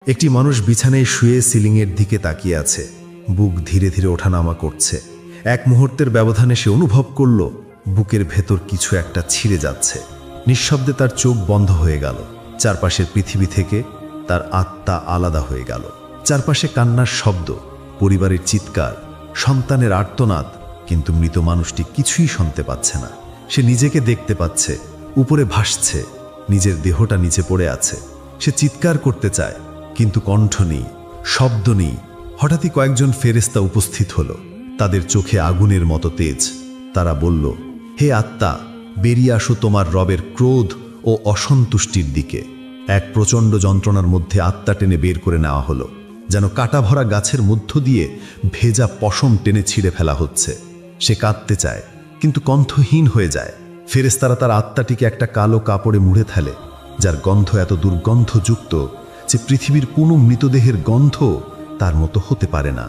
একটি মানুষ বিছানায় শুয়ে সিলিংয়ের দিকে তাকিয়ে আছে। বুক ধীরে ধীরে ওঠানামা করছে। এক মুহূর্তের ব্যবধানে সে অনুভব করল বুকের ভেতর কিছু একটা ছিঁড়ে যাচ্ছে। নিঃশব্দে তার চোখ বন্ধ হয়ে গেল। চারপাশের পৃথিবী থেকে তার আত্মা আলাদা হয়ে গেল। চারপাশে কান্নার শব্দ, পরিবারের চিৎকার, সন্তানের আর্তনাদ, কিন্তু মৃত মানুষটি কিছুই শুনতে পাচ্ছে না। সে নিজেকে দেখতে পাচ্ছে, উপরে ভাসছে, নিজের দেহটা নিচে পড়ে আছে। সে চিৎকার করতে চায়, কিন্তু কণ্ঠ নেই, শব্দ নেই। হঠাৎই কয়েকজন ফেরেশতা উপস্থিত হলো। তাদের চোখে আগুনের মতো তেজ। তারা বলল, হে আত্মা, বেরিয়ে আসো তোমার রবের ক্রোধ ও অসন্তুষ্টির দিকে। এক প্রচণ্ড যন্ত্রণার মধ্যে আত্মা টেনে বের করে নেওয়া হলো, যেন কাটা ভরা গাছের মধ্য দিয়ে ভেজা পশম টেনে ছিঁড়ে ফেলা হচ্ছে। সে কাঁদতে চায়, কিন্তু কণ্ঠহীন হয়ে যায়। ফেরেশতারা তার আত্মাটিকে একটা কালো কাপড়ে মুড়ে ফেলে, যার গন্ধ এত দুর্গন্ধযুক্ত যে পৃথিবীর কোনো মৃতদেহের গন্ধ তার মতো হতে পারে না।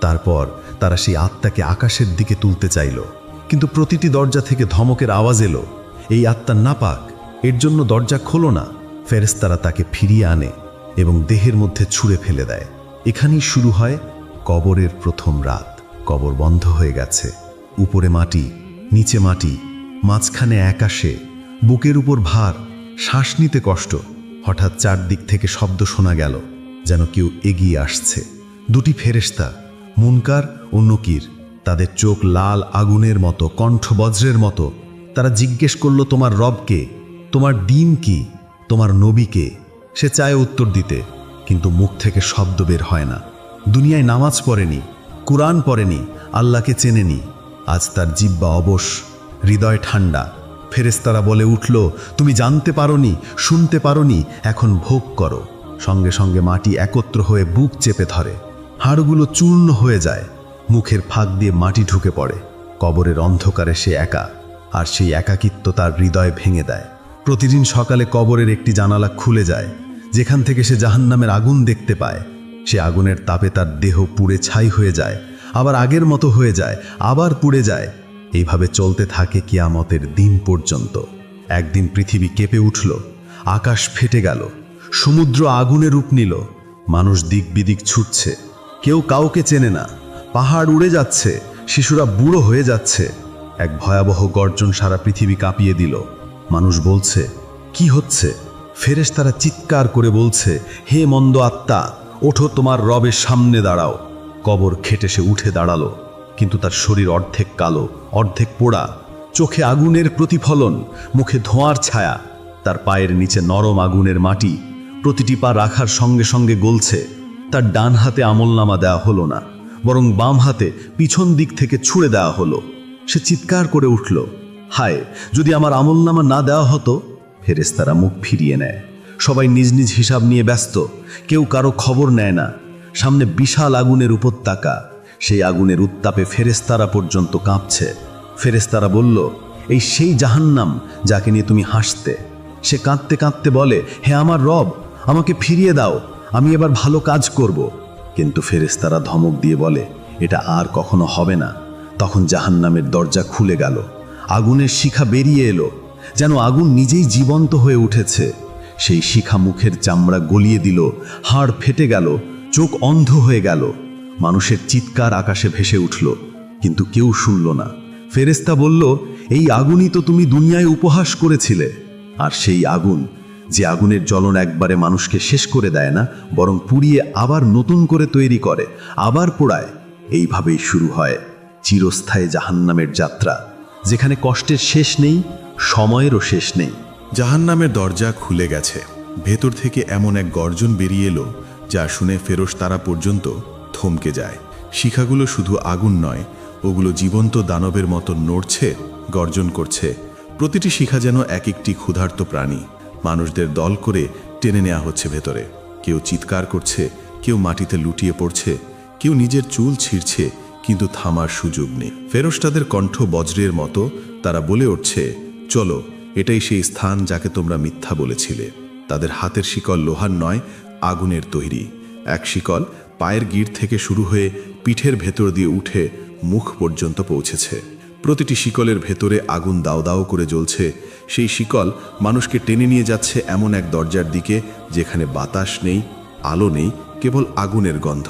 তারপর তারা সেই আত্মাকে আকাশের দিকে তুলতে চাইল, কিন্তু প্রতিটি দরজা থেকে ধমকের আওয়াজ এলো, এই আত্মা নাপাক, এর জন্য দরজা খোলো না। ফেরেশতারা তাকে ফিরিয়ে আনে এবং দেহের মধ্যে ছুঁড়ে ফেলে দেয়। এখানেই শুরু হয় কবরের প্রথম রাত। কবর বন্ধ হয়ে গেছে। উপরে মাটি, নিচে মাটি, মাঝখানে একাশে, বুকের উপর ভার, শ্বাস নিতে কষ্ট। হঠাৎ চারদিক থেকে শব্দ শোনা গেল, যেন কেউ এগিয়ে আসছে। দুটি ফেরেশতা, মুনকার ও নকির। তাদের চোখ লাল আগুনের মতো, কণ্ঠ বজ্রের মতো। তারা জিজ্ঞেস করল, তোমার রবকে, তোমার দিন কি, তোমার নবীকে? সে চায় উত্তর দিতে, কিন্তু মুখ থেকে শব্দ বের হয় না। দুনিয়ায় নামাজ পড়েনি, কুরআন পড়েনি, আল্লাহকে চেনেনি। আজ তার জিহ্বা অবশ, হৃদয় ঠান্ডা। ফেরেশতারা বলে উঠল, তুমি জানতে পারোনি, শুনতে পারোনি, এখন ভোগ করো। সঙ্গে সঙ্গে মাটি একত্র হয়ে বুক চেপে ধরে। হাড়গুলো চূর্ণ হয়ে যায়, মুখের ফাঁক দিয়ে মাটি ঢুকে পড়ে। কবরের অন্ধকারে সে একা, আর সেই একাকিত্ব তার হৃদয় ভেঙে দেয়। প্রতিদিন সকালে কবরের একটি জানালা খুলে যায়, যেখান থেকে সে জাহান্নামের আগুন দেখতে পায়। সে আগুনের তাপে তার দেহ পুড়ে ছাই হয়ে যায়, আবার আগের মতো হয়ে যায়, আবার পুড়ে যায়। এইভাবে চলতে থাকে কিয়ামতের দিন পর্যন্ত। একদিন পৃথিবী কেঁপে উঠল, আকাশ ফেটে গেল, সমুদ্র আগুনে রূপ নিল। মানুষ দিক বিদিক ছুটছে, কেউ কাউকে চেনে না। পাহাড় উড়ে যাচ্ছে, শিশুরা বুড়ো হয়ে যাচ্ছে। এক ভয়াবহ গর্জন সারা পৃথিবী কাঁপিয়ে দিল। মানুষ বলছে, কি হচ্ছে? ফেরেশতারা চিৎকার করে বলছে, হে মন্দ আত্মা, ওঠো, তোমার রবের সামনে দাঁড়াও। কবর খেটে সে উঠে দাঁড়ালো, কিন্তু তার শরীর অর্ধেক কালো, অর্ধেক পোড়া। চোখে আগুনের প্রতিফলন, মুখে ধোঁয়ার ছায়া। তার পায়ের নিচে নরম আগুনের মাটি, প্রতিটি পা রাখার সঙ্গে সঙ্গে গলছে। তার ডান হাতে আমলনামা দেওয়া হলো না, বরং বাম হাতে পিছন দিক থেকে ছুঁড়ে দেওয়া হলো। সে চিৎকার করে উঠল, হায়, যদি আমার আমলনামা না দেওয়া হতো। ফেরেশতারা মুখ ফিরিয়ে নেয়। সবাই নিজ নিজ হিসাব নিয়ে ব্যস্ত, কেউ কারো খবর নেয় না। সামনে বিশাল আগুনের উপত্যকা, সেই আগুনের উত্তাপে ফেরেশতারা পর্যন্ত কাঁপছে। ফেরেশতারা বলল, এই সেই জাহান্নাম যাকে নিয়ে তুমি হাসতে। সে কাঁদতে কাঁদতে বলে, হে আমার রব, আমাকে ফিরিয়ে দাও, আমি এবার ভালো কাজ করব। কিন্তু ফেরেশতারা ধমক দিয়ে বলে, এটা আর কখনো হবে না। তখন জাহান্নামের দরজা খুলে গেল, আগুনের শিখা বেরিয়ে এলো, যেন আগুন নিজেই জীবন্ত হয়ে উঠেছে। সেই শিখা মুখের চামড়া গলিয়ে দিল, হাড় ফেটে গেল, চোখ অন্ধ হয়ে গেল। মানুষের চিৎকার আকাশে ভেসে উঠল, কিন্তু কেউ শুনল না। ফেরেশতা বলল, এই আগুনই তো তুমি দুনিয়ায় উপহাস করেছিলে। আর সেই আগুন, যে আগুনের জ্বলন একবারে মানুষকে শেষ করে দেয় না, বরং পুড়িয়ে আবার নতুন করে তৈরি করে, আবার পোড়ায়। এইভাবেই শুরু হয় চিরস্থায়ী জাহান্নামের যাত্রা, যেখানে কষ্টের শেষ নেই, সময়েরও শেষ নেই। জাহান্নামের দরজা খুলে গেছে। ভেতর থেকে এমন এক গর্জন বেরিয়ে এলো, যা শুনে ফেরেশতারা পর্যন্ত থমকে যায়। শিখাগুলো শুধু আগুন নয়, ওগুলো জীবন্ত দানবের মতো নড়ছে, গর্জন করছে। প্রতিটি শিখা যেন এক একটি ক্ষুধার্ত প্রাণী। মানুষদের দল করে টেনে নেওয়া হচ্ছে ভেতরে। কেউ চিৎকার করছে, কেউ মাটিতে লুটিয়ে পড়ছে, কেউ নিজের চুল ছিঁড়ছে, কিন্তু থামার সুযোগ নেই। ফেরেশতাদের কণ্ঠ বজ্রের মতো। তারা বলে উঠছে, চলো, এটাই সেই স্থান যাকে তোমরা মিথ্যা বলেছিলে। তাদের হাতের শিকল লোহার নয়, আগুনের তৈরি। এক শিকল পায়ের গিঁট থেকে শুরু হয়ে পিঠের ভেতর দিয়ে উঠে মুখ পর্যন্ত পৌঁছেছে। প্রতিটি শিকলের ভেতরে আগুন দাও দাও করে জ্বলছে। সেই শিকল মানুষকে টেনে নিয়ে যাচ্ছে এমন এক দরজার দিকে, যেখানে বাতাস নেই, আলো নেই, কেবল আগুনের গন্ধ।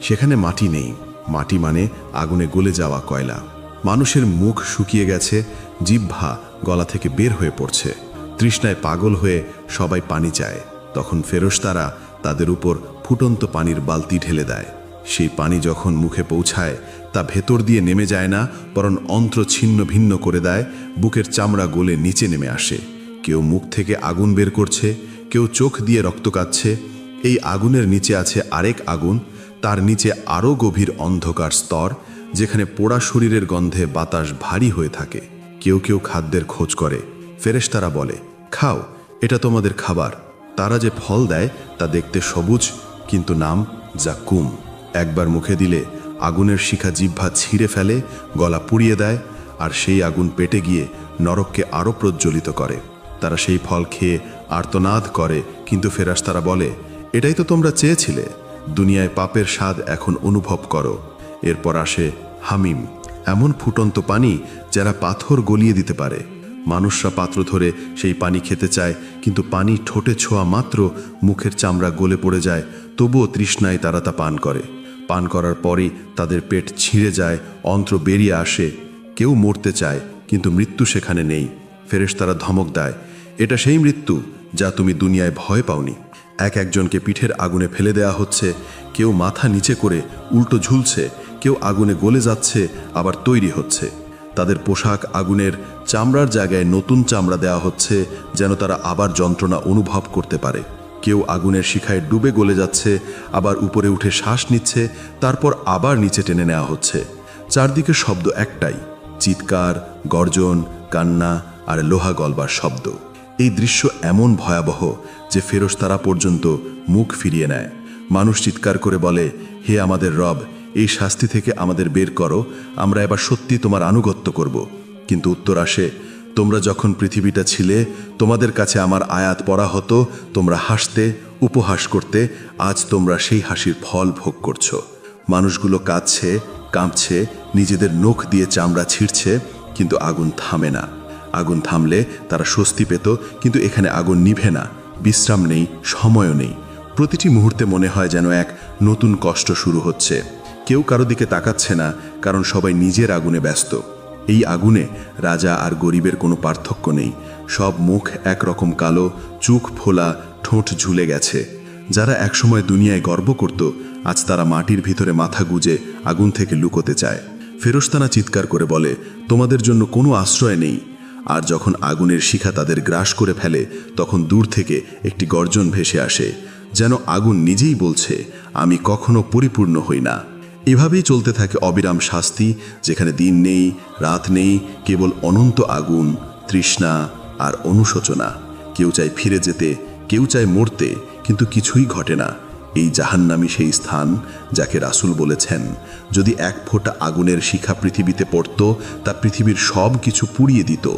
সেখানে মাটি নেই, মাটি মানে আগুনে গলে যাওয়া কয়লা। মানুষের মুখ শুকিয়ে গেছে, জিহ্বা গলা থেকে বের হয়ে পড়ছে। তৃষ্ণায় পাগল হয়ে সবাই পানি চায়। তখন ফেরেশতারা তাদের উপর ফুটন্ত পানির বালতি ঢেলে দেয়। সেই পানি যখন মুখে পৌঁছায় তা ভেতর দিয়ে নেমে যায় না, বরং অন্ত্র ছিন্ন ভিন্ন করে দেয়। বুকের চামড়া গলে নিচে নেমে আসে। কেউ মুখ থেকে আগুন বের করছে, কেউ চোখ দিয়ে রক্ত কাচ্ছে। এই আগুনের নিচে আছে আরেক আগুন, তার নিচে আরও গভীর অন্ধকার স্তর, যেখানে পোড়া শরীরের গন্ধে বাতাস ভারী হয়ে থাকে। কেউ কেউ খাদ্যের খোঁজ করে। ফেরেশতারা বলে, খাও, এটা তোমাদের খাবার। তারা যে ফল দেয় তা দেখতে সবুজ, কিন্তু নাম জাকুম। একবার মুখে দিলে আগুনের শিখা জিহ্বা ছিঁড়ে ফেলে, গলা পুড়িয়ে দেয়, আর সেই আগুন পেটে গিয়ে নরককে আরও প্রজ্বলিত করে। তারা সেই ফল খেয়ে আর্তনাদ করে, কিন্তু ফেরেশতারা বলে, এটাই তো তোমরা চেয়েছিলে। দুনিয়ায় পাপের স্বাদ এখন অনুভব করো। এরপর আসে হামিম, এমন ফুটন্ত পানি যারা পাথর গলিয়ে দিতে পারে। মানুষরা পাত্র ধরে সেই পানি খেতে চায়, কিন্তু পানি ঠোঁটে ছোঁয়া মাত্র মুখের চামড়া গলে পড়ে যায়। তবুও তৃষ্ণায় তারা তা পান করে। পান করার পরই তাদের পেট ছিঁড়ে যায়, অন্ত্র বেরিয়ে আসে। কেউ মরতে চায়, কিন্তু মৃত্যু সেখানে নেই। ফেরেশতারা ধমক দেয়, এটা সেই মৃত্যু যা তুমি দুনিয়ায় ভয় পাওনি। একজনকে পিঠের আগুনে ফেলে দেয়া হচ্ছে, কেউ মাথা নিচে করে উল্টো ঝুলছে, কেউ আগুনে গলে যাচ্ছে, আবার তৈরি হচ্ছে। তাদের পোশাক আগুনের, চামড়ার জায়গায় নতুন চামড়া দেওয়া হচ্ছে, যেন তারা আবার যন্ত্রণা অনুভব করতে পারে। কেউ আগুনের শিখায় ডুবে গলে যাচ্ছে, আবার উপরে উঠে শ্বাস নিচ্ছে, তারপর আবার নিচে টেনে নেওয়া হচ্ছে। চারদিকে শব্দ একটাই, চিৎকার, গর্জন, কান্না আর লোহা গলবার শব্দ। এই দৃশ্য এমন ভয়াবহ যে ফেরেশতারা পর্যন্ত মুখ ফিরিয়ে নেয়। মানুষ চিৎকার করে বলে, হে আমাদের রব, এই শাস্তি থেকে আমাদের বের করো, আমরা এবার সত্যি তোমার আনুগত্য করব। কিন্তু উত্তর আসে, তোমরা যখন পৃথিবীটা ছিলে, তোমাদের কাছে আমার আয়াত পড়া হতো, তোমরা হাসতে, উপহাস করতে। আজ তোমরা সেই হাসির ফল ভোগ করছো। মানুষগুলো কাঁদছে, কাঁপছে, নিজেদের নখ দিয়ে চামড়া ছিঁড়ছে, কিন্তু আগুন থামে না। আগুন থামলে তারা স্বস্তি পেত, কিন্তু এখানে আগুন নিভে না। বিশ্রাম নেই, সময়ও নেই। প্রতিটি মুহূর্তে মনে হয় যেন এক নতুন কষ্ট শুরু হচ্ছে। কেউ কারো দিকে তাকাচ্ছে না, কারণ সবাই নিজের আগুনে ব্যস্ত। এই আগুনে রাজা আর গরিবের কোনো পার্থক্য নেই। সব মুখ একরকম কালো, চোখ ফোলা, ঠোঁট ঝুলে গেছে। যারা একসময় দুনিয়ায় গর্ব করত, আজ তারা মাটির ভিতরে মাথা গুজে আগুন থেকে লুকোতে চায়। ফেরেশতারা চিৎকার করে বলে, তোমাদের জন্য কোনো আশ্রয় নেই। আর যখন আগুনের শিখা তাদের গ্রাস করে ফেলে, তখন দূর থেকে একটি গর্জন ভেসে আসে, যেন আগুন নিজেই বলছে, আমি কখনো পরিপূর্ণ হই না। এভাবেই চলতে থাকে অবিরাম শাস্তি, যেখানে দিন নেই, রাত নেই, কেবল অনন্ত আগুন, তৃষ্ণা আর অনুশোচনা। কেউ চায় ফিরে যেতে, কেউ চায় মরতে, কিন্তু কিছুই ঘটে না। এই জাহান্নামী সেই স্থান যাকে রাসূল বলেছেন, যদি এক ফোঁটা আগুনের শিখা পৃথিবীতে পড়ত, তা পৃথিবীর সব কিছু পুড়িয়ে দিত।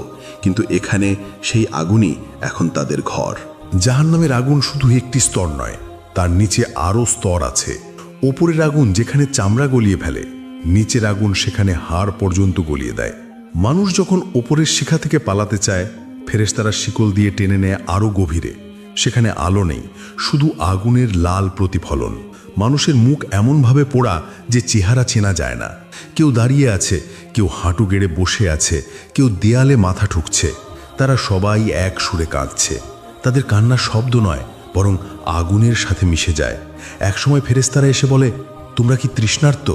কিন্তু এখানে সেই আগুনই এখন তাদের ঘর। জাহান্নামের আগুন শুধু একটি স্তর নয়, তার নিচে আরও স্তর আছে। ওপরের আগুন যেখানে চামড়া গলিয়ে ফেলে, নিচের আগুন সেখানে হাড় পর্যন্ত গলিয়ে দেয়। মানুষ যখন ওপরের শিখা থেকে পালাতে চায়, ফেরেশতারা শিকল দিয়ে টেনে নেয় আরও গভীরে। সেখানে আলো নেই, শুধু আগুনের লাল প্রতিফলন। মানুষের মুখ এমনভাবে পোড়া যে চেহারা চেনা যায় না। কেউ দাঁড়িয়ে আছে, কেউ হাঁটু গেড়ে বসে আছে, কেউ দেয়ালে মাথা ঠুকছে। তারা সবাই এক সুরে কাঁদছে। তাদের কান্না শব্দ নয়, বরং আগুনের সাথে মিশে যায়। একসময় ফেরেশতারা এসে বলে, তোমরা কি তৃষ্ণার্ত?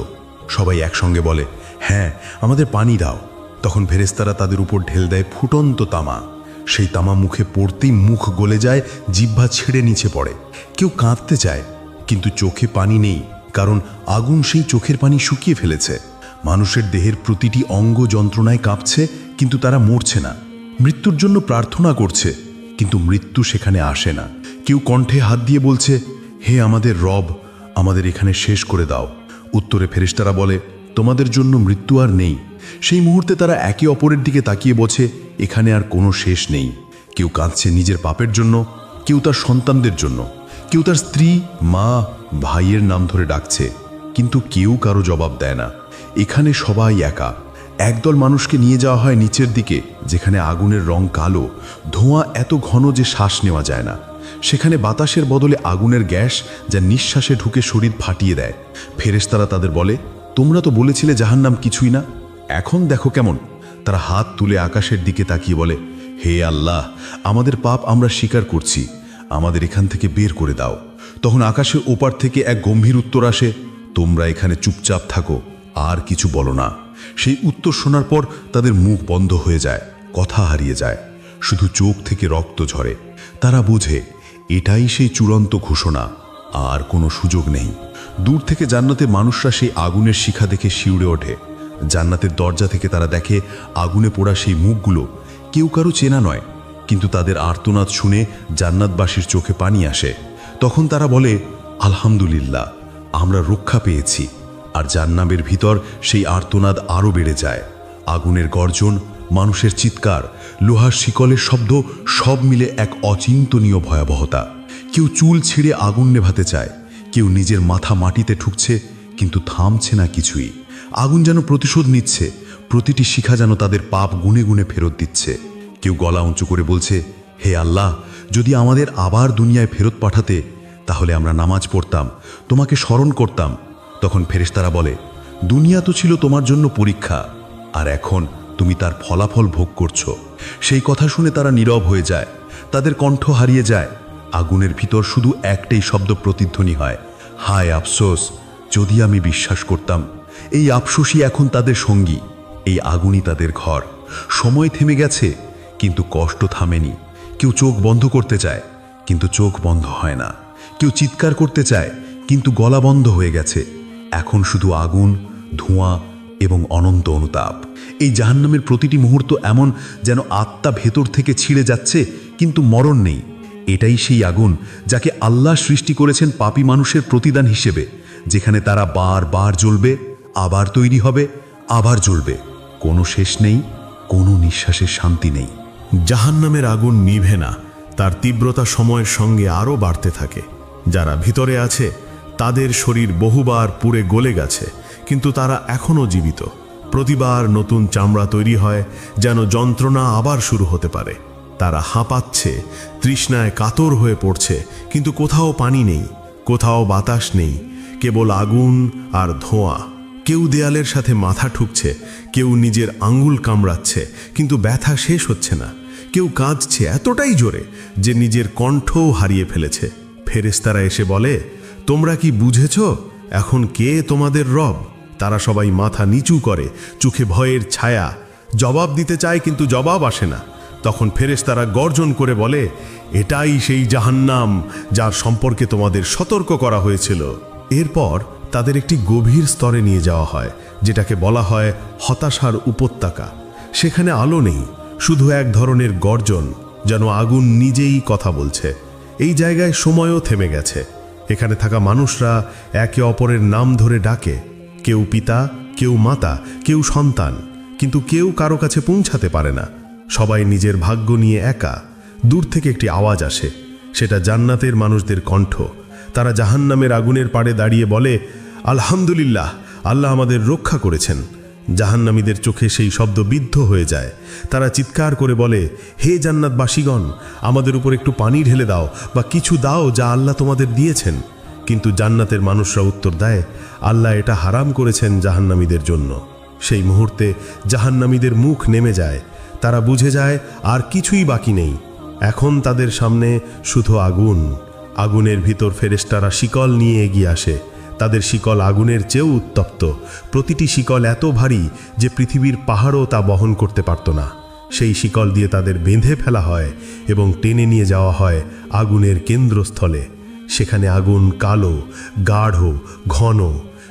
সবাই একসঙ্গে বলে, হ্যাঁ, আমাদের পানি দাও। তখন ফেরেশতারা তাদের উপর ঢেল দেয় ফুটন্ত তামা। সেই তামা মুখে পড়তেই মুখ গলে যায়, জিহ্বা ছিঁড়ে নিচে পড়ে। কেউ কাঁদতে চায়, কিন্তু চোখে পানি নেই, কারণ আগুন সেই চোখের পানি শুকিয়ে ফেলেছে। মানুষের দেহের প্রতিটি অঙ্গ যন্ত্রণায় কাঁপছে, কিন্তু তারা মরছে না। মৃত্যুর জন্য প্রার্থনা করছে, কিন্তু মৃত্যু সেখানে আসে না। কেউ কণ্ঠে হাত দিয়ে বলছে, হে আমাদের রব, আমাদের এখানে শেষ করে দাও। উত্তরে ফেরেশতারা বলে, তোমাদের জন্য মৃত্যু আর নেই। সেই মুহূর্তে তারা একে অপরের দিকে তাকিয়ে বলছে, এখানে আর কোনো শেষ নেই। কেউ কাঁদছে নিজের পাপের জন্য, কেউ তার সন্তানদের জন্য, কেউ তার স্ত্রী, মা, ভাইয়ের নাম ধরে ডাকছে, কিন্তু কেউ কারো জবাব দেয় না। এখানে সবাই একা। একদল মানুষকে নিয়ে যাওয়া হয় নিচের দিকে, যেখানে আগুনের রং কালো, ধোঁয়া এত ঘন যে শ্বাস নেওয়া যায় না। সেখানে বাতাসের বদলে আগুনের গ্যাস যা নিঃশ্বাসে ঢুকে শরীর ফাটিয়ে দেয়। ফেরেশতারা তাদের বলে, তোমরা তো বলেছিলে জাহান্নাম কিছুই না, এখন দেখো কেমন। তারা হাত তুলে আকাশের দিকে তাকিয়ে বলে, হে আল্লাহ, আমাদের পাপ আমরা স্বীকার করছি, আমাদের এখান থেকে বের করে দাও। তখন আকাশের ওপার থেকে এক গম্ভীর উত্তর আসে, তোমরা এখানে চুপচাপ থাকো, আর কিছু বলো না। সেই উত্তর শোনার পর তাদের মুখ বন্ধ হয়ে যায়, কথা হারিয়ে যায়, শুধু চোখ থেকে রক্ত ঝরে। তারা বোঝে এটাই সেই চূড়ান্ত ঘোষণা, আর কোনো সুযোগ নেই। দূর থেকে জান্নাতের মানুষরা সেই আগুনের শিখা দেখে শিউরে ওঠে। জান্নাতের দরজা থেকে তারা দেখে আগুনে পোড়া সেই মুখগুলো, কেউ কারো চেনা নয়, কিন্তু তাদের আর্তনাদ শুনে জান্নাতবাসীর চোখে পানি আসে। তখন তারা বলে, আলহামদুলিল্লাহ, আমরা রক্ষা পেয়েছি। আর জান্নাতের ভিতর সেই আর্তনাদ আরও বেড়ে যায়। আগুনের গর্জন, মানুষের চিৎকার, লোহার শিকলের শব্দ, সব মিলে এক অচিন্তনীয় ভয়াবহতা। কেউ চুল ছিঁড়ে আগুন নেভাতে চায়, কেউ নিজের মাথা মাটিতে ঠুকছে, কিন্তু থামছে না কিছুই। আগুন যেন প্রতিশোধ নিচ্ছে, প্রতিটি শিখা যেন তাদের পাপ গুনে গুনে ফেরত দিচ্ছে। কেউ গলা উঁচু করে বলছে, হে আল্লাহ, যদি আমাদের আবার দুনিয়ায় ফেরত পাঠাতে, তাহলে আমরা নামাজ পড়তাম, তোমাকে স্মরণ করতাম। তখন ফেরেশতারা বলে, দুনিয়া তো ছিল তোমার জন্য পরীক্ষা, আর এখন তুমি তার ফলাফল ভোগ করছো। সেই কথা শুনে তারা নীরব হয়ে যায়, তাদের কণ্ঠ হারিয়ে যায়। আগুনের ভিতর শুধু একটাই শব্দ প্রতিধ্বনি হয়, হায় আফসোস, যদি আমি বিশ্বাস করতাম। এই আফসোসই এখন তাদের সঙ্গী, এই আগুনই তাদের ঘর। সময় থেমে গেছে, কিন্তু কষ্ট থামেনি। কেউ চোখ বন্ধ করতে চায়, কিন্তু চোখ বন্ধ হয় না। কেউ চিৎকার করতে চায়, কিন্তু গলা বন্ধ হয়ে গেছে। এখন শুধু আগুন, ধোঁয়া এবং অনন্ত অনুতাপ। এই জাহান্নামের প্রতিটি মুহূর্ত এমন যেন আত্মা ভেতর থেকে ছিঁড়ে যাচ্ছে, কিন্তু মরণ নেই। এটাই সেই আগুন যাকে আল্লাহ সৃষ্টি করেছেন পাপী মানুষের প্রতিদান হিসেবে, যেখানে তারা বারবার জ্বলবে, আবার তৈরি হবে, আবার জ্বলবে। কোনো শেষ নেই, কোনো নিঃশ্বাসের শান্তি নেই। জাহান্নামের আগুন নিভে না, তার তীব্রতা সময়ের সঙ্গে আরও বাড়তে থাকে। যারা ভিতরে আছে তাদের শরীর বহুবার পুড়ে গলে গেছে, কিন্তু তারা এখনও জীবিত। প্রতিবার নতুন চামড়া তৈরি হয়, যেন যন্ত্রণা আবার শুরু হতে পারে। তারা হাঁপাচ্ছে, তৃষ্ণায় কাতর হয়ে পড়ছে, কিন্তু কোথাও পানি নেই, কোথাও বাতাস নেই, কেবল আগুন আর ধোঁয়া। কেউ দেয়ালের সাথে মাথা ঠুকছে, কেউ নিজের আঙ্গুল কামড়াচ্ছে, কিন্তু ব্যথা শেষ হচ্ছে না। কেউ কাঁদছে এতটাই জোরে যে নিজের কণ্ঠও হারিয়ে ফেলেছে। ফেরেশতারা এসে বলে, তোমরা কি বুঝেছ এখন কে তোমাদের রব? তারা সবাই মাথা নিচু করে, চোখে ভয়ের ছায়া। জবাব দিতে চায়, কিন্তু জবাব আসে না। তখন ফেরেশতারা গর্জন করে বলে, এটাই সেই জাহান্নাম যার সম্পর্কে তোমাদের সতর্ক করা হয়েছিল। এরপর তাদের একটি গভীর স্তরে নিয়ে যাওয়া হয়, যেটাকে বলা হয় হতাশার উপত্যকা। সেখানে আলো নেই, শুধু এক ধরনের গর্জন, যেন আগুন নিজেই কথা বলছে। এই জায়গায় সময়ও থেমে গেছে। এখানে থাকা মানুষরা একে অপরের নাম ধরে ডাকে, কেউ পিতা, কেউ মাতা, কেউ সন্তান, কিন্তু কেউ কারো কাছে পৌঁছাতে পারে না। সবাই নিজের ভাগ্য নিয়ে একা। দূর থেকে একটি আওয়াজ আসে, সেটা জান্নাতের মানুষদের কণ্ঠ। তারা জাহান্নামের আগুনের পাড়ে দাঁড়িয়ে বলে, আলহামদুলিল্লাহ, আল্লাহ আমাদের রক্ষা করেছেন। জাহান্নামীদের চোখে সেই শব্দ বিদ্ধ হয়ে যায়। তারা চিৎকার করে বলে, হে জান্নাতবাসীগণ, আমাদের উপর একটু পানি ঢেলে দাও, বা কিছু দাও যা আল্লাহ তোমাদের দিয়েছেন। কিন্তু জান্নাতের মানুষরা উত্তর দেয়, আল্লাহ এটা হারাম করেছেন জাহান্নামীদের জন্য। সেই মুহূর্তে জাহান্নামীদের মুখ নেমে যায়। তারা বুঝে যায় আর কিছুই বাকি নেই। এখন তাদের সামনে শুধু আগুন। আগুনের ভিতর ফেরেশতারা শিকল নিয়ে এগিয়ে আসে। তাদের শিকল আগুনের চেয়েও উত্তপ্ত। প্রতিটি শিকল এত ভারী যে পৃথিবীর পাহাড়ও তা বহন করতে পারত না। সেই শিকল দিয়ে তাদের বেঁধে ফেলা হয় এবং টেনে নিয়ে যাওয়া হয় আগুনের কেন্দ্রস্থলে। সেখানে আগুন কালো, গাঢ়, ঘন।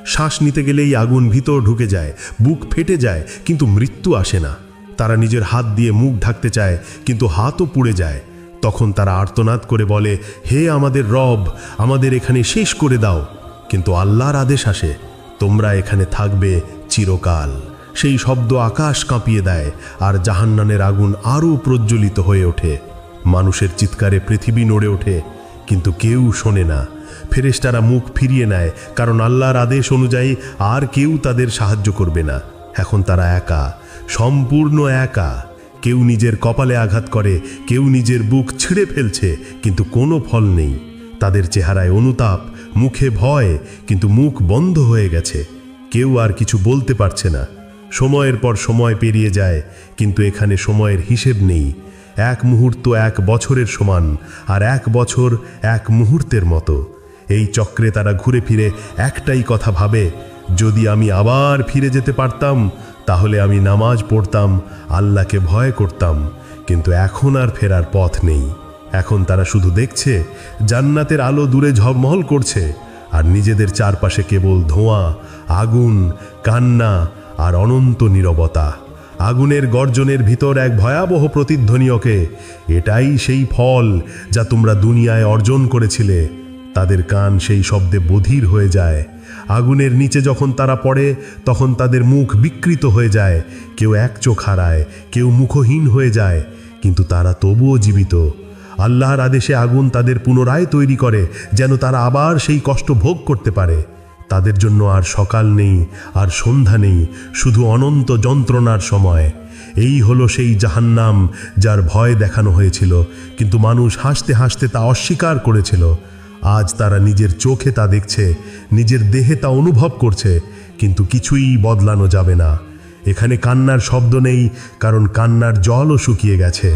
শ্বাস নিতে গেলেই আগুন ভিতর ঢুকে যায়, বুক ফেটে যায়, কিন্তু মৃত্যু আসে না। তারা নিজের হাত দিয়ে মুখ ঢাকতে চায়, কিন্তু হাতও পুড়ে যায়। তখন তারা আর্তনাদ করে বলে, হে আমাদের রব, আমাদের এখানে শেষ করে দাও। কিন্তু আল্লাহর আদেশ আসে, তোমরা এখানে থাকবে চিরকাল। সেই শব্দ আকাশ কাঁপিয়ে দেয়, আর জাহান্নামের আগুন আরও প্রজ্বলিত হয়ে ওঠে। মানুষের চিৎকারে পৃথিবী নড়ে ওঠে, কিন্তু কেউ শোনে না। ফেরেশতারা মুখ ফিরিয়ে নেয়, কারণ আল্লাহর আদেশ অনুযায়ী আর কেউ তাদের সাহায্য করবে না। এখন তারা একা, সম্পূর্ণ একা। কেউ নিজের কপালে আঘাত করে, কেউ নিজের বুক ছিঁড়ে ফেলছে, কিন্তু কোনো ফল নেই। তাদের চেহারায় অনুতাপ, মুখে ভয়, কিন্তু মুখ বন্ধ হয়ে গেছে। কেউ আর কিছু বলতে পারছে না। সময়ের পর সময় পেরিয়ে যায়, কিন্তু এখানে সময়ের হিসেব নেই। এক মুহূর্ত 1 বছরের সমান, আর 1 বছর 1 মুহূর্তের মতো। এই চক্রে তারা ঘুরে ফিরে একটাই কথা ভাবে, যদি আমি আবার ফিরে যেতে পারতাম তাহলে আমি নামাজ পড়তাম, আল্লাহকে ভয় করতাম। কিন্তু এখন আর ফেরার পথ নেই। এখন তারা শুধু দেখছে জান্নাতের আলো দূরে ঝলমল করছে, আর নিজেদের চারপাশে কেবল ধোঁয়া, আগুন, কান্না আর অনন্ত নীরবতা। আগুনের গর্জনের ভিতর এক ভয়াবহ প্রতিধ্বনি ওকে, এটাই সেই ফল যা তোমরা দুনিয়ায় অর্জন করেছিলে। তাদের কান সেই শব্দে বধির হয়ে যায়। আগুনের নিচে যখন তারা পড়ে তখন তাদের মুখ বিকৃত হয়ে যায়, কেউ এক চোখ হারায়, কেউ মুখহীন হয়ে যায়, কিন্তু তারা তবুও জীবিত। আল্লাহর আদেশে আগুন তাদের পুনরায় তৈরি করে, যেন তারা আবার সেই কষ্ট ভোগ করতে পারে। তাদের জন্য আর সকাল নেই, আর সন্ধ্যা নেই, শুধু অনন্ত যন্ত্রণার সময়। এই হলো সেই জাহান্নাম যার ভয় দেখানো হয়েছিল, কিন্তু মানুষ হাসতে হাসতে তা অস্বীকার করেছিল। আজ তারা নিজের চোখে তা দেখছে, নিজের দেহে তা অনুভব করছে, কিন্তু কিছুই বদলানো যাবে না। এখানে কান্নার শব্দ নেই, কারণ কান্নার জলও শুকিয়ে গেছে।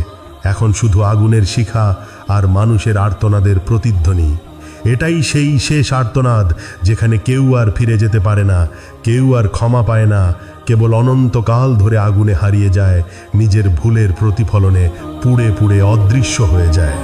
এখন শুধু আগুনের শিখা আর মানুষের আর্তনাদের প্রতিধ্বনি। এটাই সেই শেষ আর্তনাদ, যেখানে কেউ আর ফিরে যেতে পারে না, কেউ আর ক্ষমা পায় না, কেবল অনন্তকাল ধরে আগুনে হারিয়ে যায়, নিজের ভুলের প্রতিফলনে পুড়ে পুড়ে অদৃশ্য হয়ে যায়।